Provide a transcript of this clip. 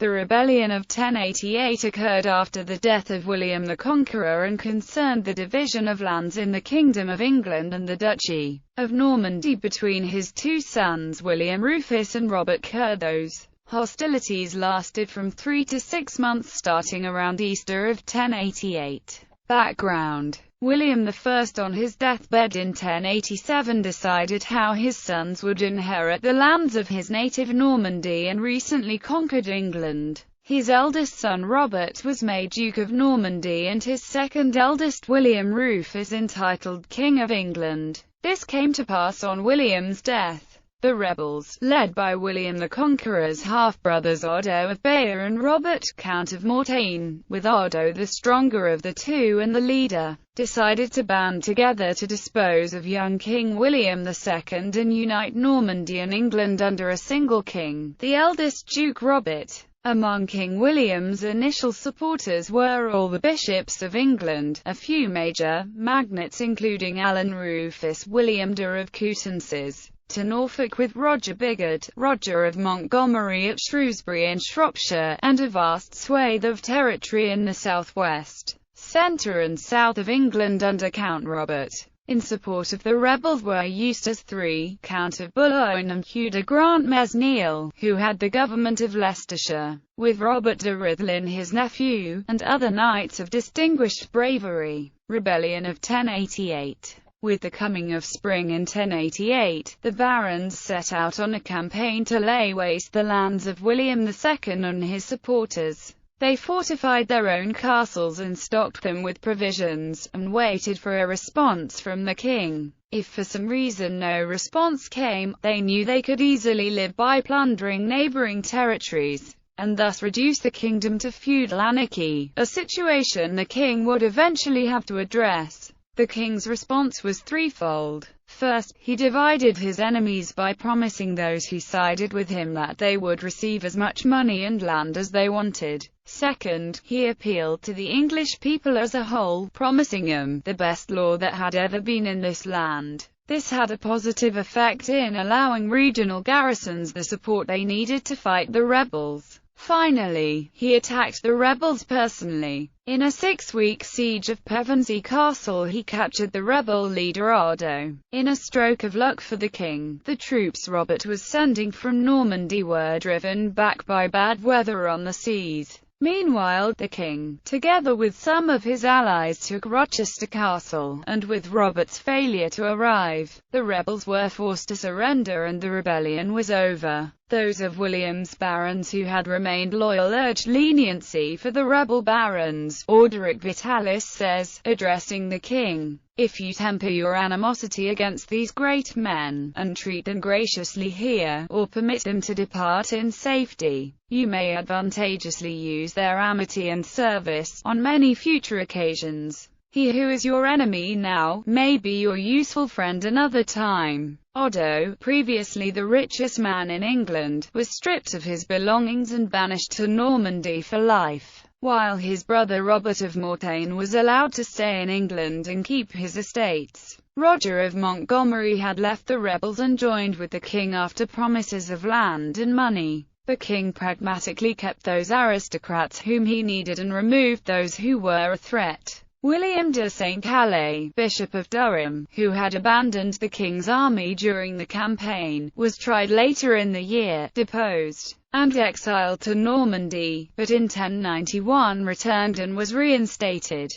The rebellion of 1088 occurred after the death of William the Conqueror and concerned the division of lands in the Kingdom of England and the Duchy of Normandy between his two sons William Rufus and Robert Kerr. Those hostilities lasted from 3 to 6 months starting around Easter of 1088. Background: William I on his deathbed in 1087 decided how his sons would inherit the lands of his native Normandy and recently conquered England. His eldest son Robert was made Duke of Normandy and his second eldest William Rufus entitled King of England. This came to pass on William's death. The rebels, led by William the Conqueror's half-brothers Odo of Bayeux and Robert, Count of Mortain, with Odo the stronger of the two and the leader, decided to band together to dispose of young King William II and unite Normandy and England under a single king, the eldest Duke Robert. Among King William's initial supporters were all the bishops of England, a few major magnates including Alan Rufus, William de of Coutances, to Norfolk with Roger Bigod, Roger of Montgomery at Shrewsbury in Shropshire, and a vast swathe of territory in the southwest, centre and south of England under Count Robert. In support of the rebels were Eustace III, Count of Boulogne and Hugh de Grantmesnil, who had the government of Leicestershire, with Robert de Ruthven his nephew, and other knights of distinguished bravery. Rebellion of 1088. With the coming of spring in 1088, the barons set out on a campaign to lay waste the lands of William II and his supporters. They fortified their own castles and stocked them with provisions, and waited for a response from the king. If for some reason no response came, they knew they could easily live by plundering neighboring territories, and thus reduce the kingdom to feudal anarchy, a situation the king would eventually have to address. The king's response was threefold. First, he divided his enemies by promising those who sided with him that they would receive as much money and land as they wanted. Second, he appealed to the English people as a whole, promising them the best law that had ever been in this land. This had a positive effect in allowing regional garrisons the support they needed to fight the rebels. Finally, he attacked the rebels personally. In a 6-week siege of Pevensey Castle he captured the rebel leader Odo. In a stroke of luck for the king, the troops Robert was sending from Normandy were driven back by bad weather on the seas. Meanwhile, the king, together with some of his allies, took Rochester Castle, and with Robert's failure to arrive, the rebels were forced to surrender and the rebellion was over. Those of William's barons who had remained loyal urged leniency for the rebel barons. Orderic Vitalis says, addressing the king, "If you temper your animosity against these great men, and treat them graciously here, or permit them to depart in safety, you may advantageously use their amity and service, on many future occasions. He who is your enemy now, may be your useful friend another time." Odo, previously the richest man in England, was stripped of his belongings and banished to Normandy for life, while his brother Robert of Mortain was allowed to stay in England and keep his estates. Roger of Montgomery had left the rebels and joined with the king after promises of land and money. The king pragmatically kept those aristocrats whom he needed and removed those who were a threat. William de St. Calais, Bishop of Durham, who had abandoned the king's army during the campaign, was tried later in the year, deposed, and exiled to Normandy, but in 1091 returned and was reinstated.